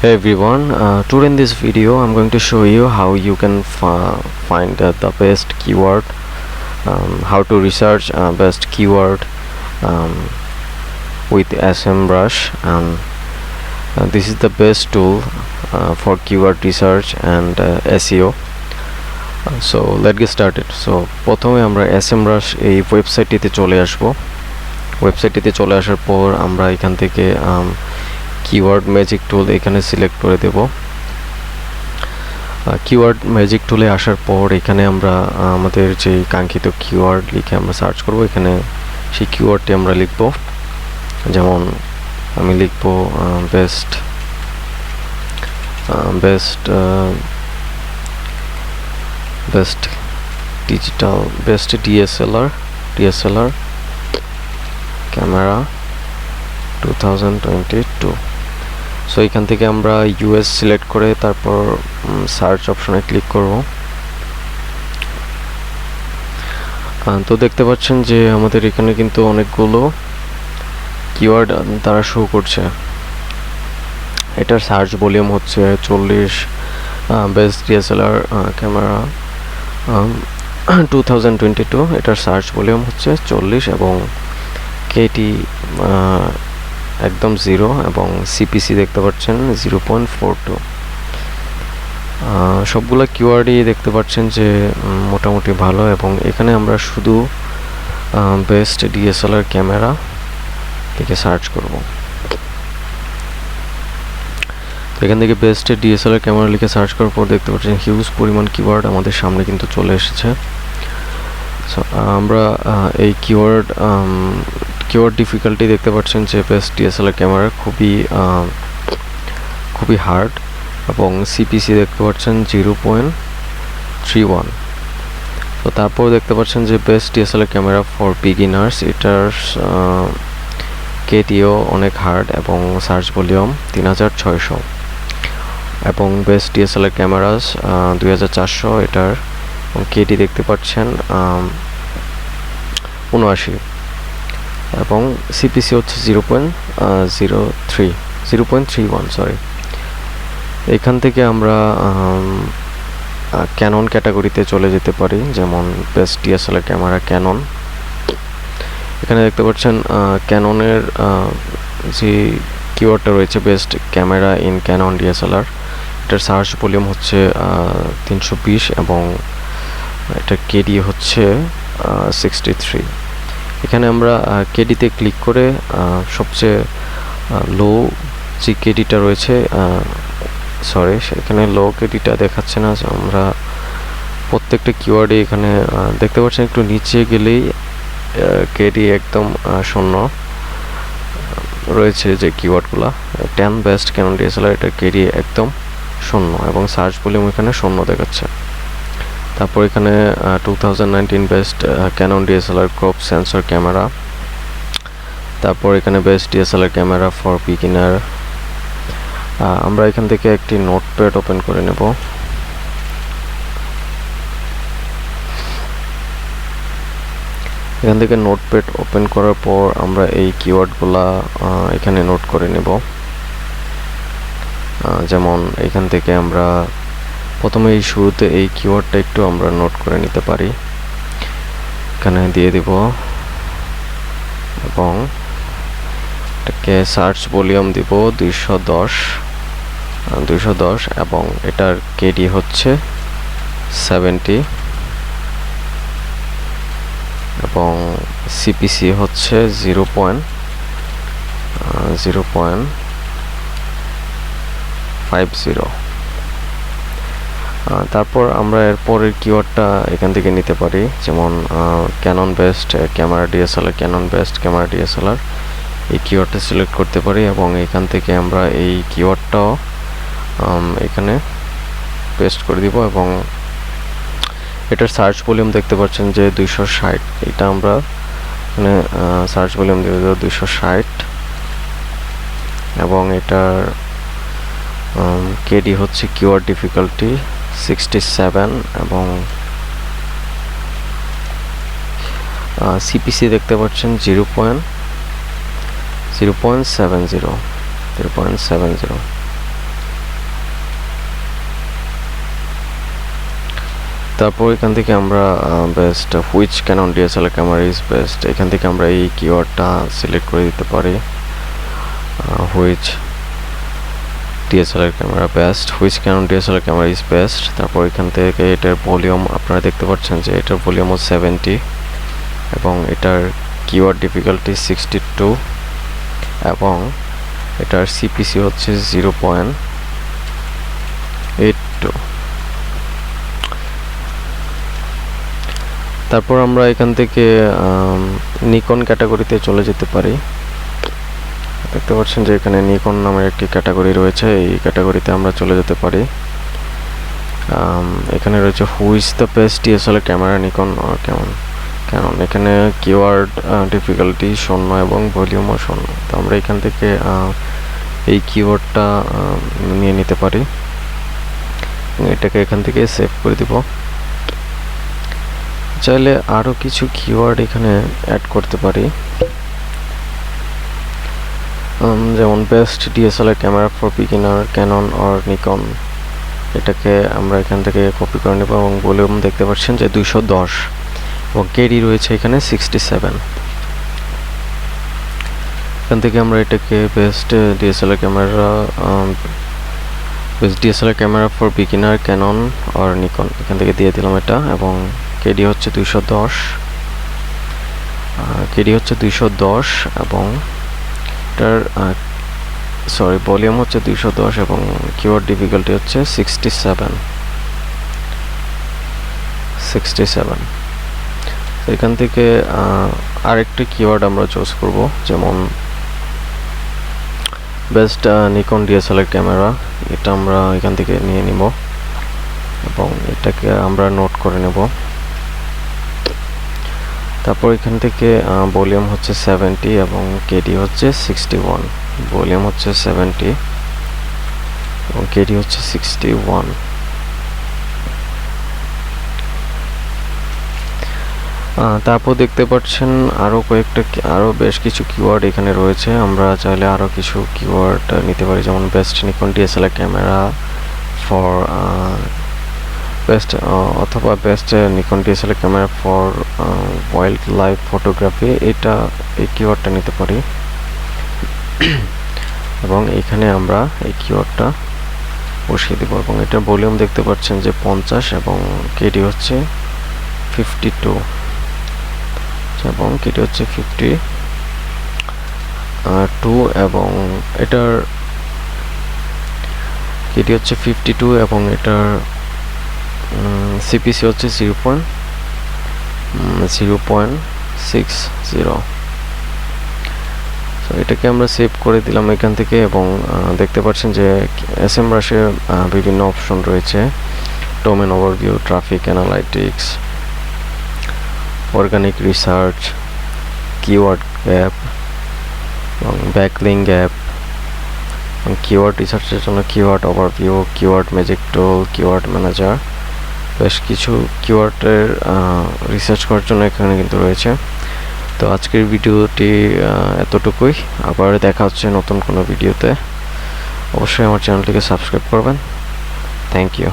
Hey everyone, today in this video I'm going to show you how you can find the best keyword, how to research best keyword with Semrush. This is the best tool for keyword research and SEO. So let's get started. So প্রথমে আমরা Semrush এই ওয়েবসাইটটিতে চলে আসব। ওয়েবসাইটটিতে চলে আসার পর আমরা এখান থেকে কিওয়ার্ড ম্যাজিক টুল এখানে সিলেক্ট করে দেব। কিওয়ার্ড ম্যাজিক টুলে আসার পর এখানে আমরা আমাদের যে কাঙ্ক্ষিত কিওয়ার্ড লিখে আমরা সার্চ করব। এখানে সেই কিওয়ার্ডটি আমরা লিখব, যেমন আমি লিখব best digital best DSLR camera 2022। So এখান থেকে আমরা ইউএস সিলেক্ট করে তারপর সার্চ অপশনে ক্লিক করব। তো দেখতে পাচ্ছেন যে আমাদের এখানে কিন্তু অনেকগুলো কিওয়ার্ড তারা শো করছে। এটার সার্চ ভলিউম হচ্ছে 40, বেস্ট ডিএসএলআর ক্যামেরা 2022, এটার সার্চ ভলিউম হচ্ছে 40 এবং কেটি একদম 0 এবং সিপিসি দেখতে পাচ্ছেন 0.42। সবগুলা কিওয়ার্ডই দেখতে পাচ্ছেন যে মোটামুটি ভালো, এবং এখানে আমরা শুধু বেস্ট ডিএসএলআর ক্যামেরা থেকে সার্চ করব। তো এখান থেকে বেস্ট ডিএসএলআর ক্যামেরা লিখে সার্চ করার পর দেখতে পাচ্ছেন হিউজ পরিমাণ কিওয়ার্ড আমাদের সামনে কিন্তু চলে এসেছে। সো আমরা এই কিওয়ার্ড ডিফিকাল্টি দেখতে পাচ্ছেন যে বেস্ট ডিএসএলআর ক্যামেরা খুবই হার্ড, এবং সিপিসি দেখতে পাচ্ছেন 0.31। তো তারপর দেখতে পাচ্ছেন যে best DSLR camera for beginners, এটার কেটিও অনেক হার্ড এবং সার্চ ভলিউম 3600, এবং বেস্ট ডিএসএলআর ক্যামেরাস 2400, এটার কেটি দেখতে পাচ্ছেন 79, এবং সিপিসি হচ্ছে 0.31 সরি। এখান থেকে আমরা ক্যানন ক্যাটাগরিতে চলে যেতে পারি, যেমন বেস্ট ডিএসএলআর ক্যামেরা ক্যানন। এখানে দেখতে পাচ্ছেন ক্যাননের যে কিওয়ার্ডটা রয়েছে best camera in Canon DSLR, এটার সার্চ ভলিউম হচ্ছে 320 এবং এটার কেডি হচ্ছে 63। এখানে আমরা কেডিতে ক্লিক করে সবচেয়ে লো যে কেডিটা রয়েছে, সরি এখানে লো কেডিটা দেখাচ্ছে না। আমরা প্রত্যেকটা কিওয়ার্ডে এখানে দেখতে পাচ্ছেন একটু নিচে গেলেই কেডি একদম শূন্য রয়েছে। যে কিওয়ার্ডগুলো 10 বেস্ট ক্যানন ডিএসএলআর, এটা কেডি একদম শূন্য এবং সার্চ ভলিউম এখানে শূন্য দেখাচ্ছে। তারপর এখানে 2019 best Canon DSLR crop sensor camera, তারপর এখানে best DSLR camera for beginner. আমরা এখান থেকে একটি নোটপ্যাড ওপেন করে নেব। এখান থেকে নোটপ্যাড ওপেন করার পর আমরা এই কিওয়ার্ডগুলা এখানে নোট করে নেব। যেমন এখান থেকে আমরা প্রথমে এই শুরুতে এই কিওয়ার্ডটা একটু আমরা নোট করে নিতে পারি, এখানে দিয়ে দিব, এবং এটাকে সার্চ ভলিউম দিব 210 এবং এটার কেডি হচ্ছে 70 এবং সিপিসি হচ্ছে 0.50। তারপর আমরা এর পরের কিওয়ার্ডটা এখান থেকে নিতে পারি, যেমন Canon best camera DSLR, Canon best camera DSLR, এই কিওয়ার্ডটা সিলেক্ট করতে পারি এবং এখান থেকে আমরা এই কিওয়ার্ডটাও এখানে পেস্ট করে দিব, এবং এটার সার্চ ভলিউম দেখতে পাচ্ছেন যে 260। এটা আমরা এখানে সার্চ ভলিউম দিয়ে দেব 260, এবং এটার কেডি হচ্ছে কিওয়ার্ড ডিফিকাল্টি 67, এবং সিপিসি দেখতে পাচ্ছেন 0.70। তারপর এখান থেকে আমরা best which Canon DSLR camera is best, এখান থেকে আমরা এই কিওয়ার্ডটা সিলেক্ট করে দিতে পারি। Which DSLR camera best, which Canon DSLR camera is best. তারপর এখান থেকে এটার ভলিউম আপনারা দেখতে পাচ্ছেন যে এটার ভলিউম 70 এবং এটার কিওয়ার্ড ডিফিকাল্টি 62 এবং এটার সিপিসি হচ্ছে 0.82। তারপর আমরা এখান থেকে নিকন ক্যাটাগরিতে চলে যেতে পারি। দেখতে পাচ্ছেন যে এখানে নিকন নামের একটি ক্যাটাগরি রয়েছে, এই ক্যাটাগরিতে আমরা চলে যেতে পারি। এখানে রয়েছে which the best DSLR camera Nikon Canon, এখানে কিওয়ার্ড ডিফিকাল্টি 0 এবং ভলিউমও 0। তো আমরা এখান থেকে এই কিওয়ার্ডটা নিয়ে নিতে পারি, এটাকে এখান থেকে সেভ করে দিব। চাইলে আরও কিছু কিওয়ার্ড এখানে অ্যাড করতে পারি, যেমন best DSLR camera for beginner Canon or Nikon, এটাকে আমরা এখান থেকে কপি করে নেব এবং ভলিউম দেখতে পাচ্ছেন যে 210 এবং কেডি রয়েছে এখানে 67। এখান থেকে আমরা এটাকে best DSLR camera for beginner Canon or Nikon এখান থেকে দিয়ে দিলাম এটা, এবং কেডি হচ্ছে 210 এবং এটার ভলিউম হচ্ছে 210 এবং কিওয়ার্ড ডিফিকাল্টি হচ্ছে 67। এখান থেকে আরেকটি কিওয়ার্ড আমরা চুজ করব, যেমন বেস্ট নিকন ডিএসএলআর ক্যামেরা, এটা আমরা এখান থেকে নিয়ে নিব এবং এটাকে আমরা নোট করে নেব। তারপর এখান থেকে ভলিউম হচ্ছে 70 এবং কেডি হচ্ছে 61, ভলিউম হচ্ছে 70 এবং কেডি হচ্ছে 61। তারপর দেখতে পাচ্ছেন আরও বেশ কিছু কিওয়ার্ড এখানে রয়েছে, আমরা চাইলে আরও কিছু কিওয়ার্ড নিতে পারি, যেমন best Nikon DSLR camera for best অথবা best Nikon DSLR camera for wildlife photography, এই কিওয়ার্ডটা নিতে পারি এবং এখানে আমরা এই কিওয়ার্ডটা বসিয়ে দেব এবং এটার ভলিউম দেখতে পাচ্ছেন যে 50 এবং কেডি হচ্ছে 52 এবং কেডি হচ্ছে 52 এবং এটার কেডি হচ্ছে 52 এবং এটার সিপিসি হচ্ছে 0.60। তো এটাকে আমরা সেভ করে দিলাম এখান থেকে এবং দেখতে পাচ্ছেন যে Semrush-এ বিভিন্ন অপশন রয়েছে, domain overview, traffic analytics, organic research, keyword gap এবং ব্যাকলিং গ্যাপ, কিওয়ার্ড রিসার্চের জন্য কিওয়ার্ড ওভারভিউ, কিওয়ার্ড ম্যাজিক টুল, কিওয়ার্ড ম্যানেজার, বেশ কিছু কিওয়ার্ডের রিসার্চ করার জন্য এখানে কিন্তু রয়েছে। তো আজকের ভিডিওটি এতটুকুই, আবার দেখা হচ্ছে নতুন কোনো ভিডিওতে। অবশ্যই আমার চ্যানেলটিকে সাবস্ক্রাইব করবেন। Thank you.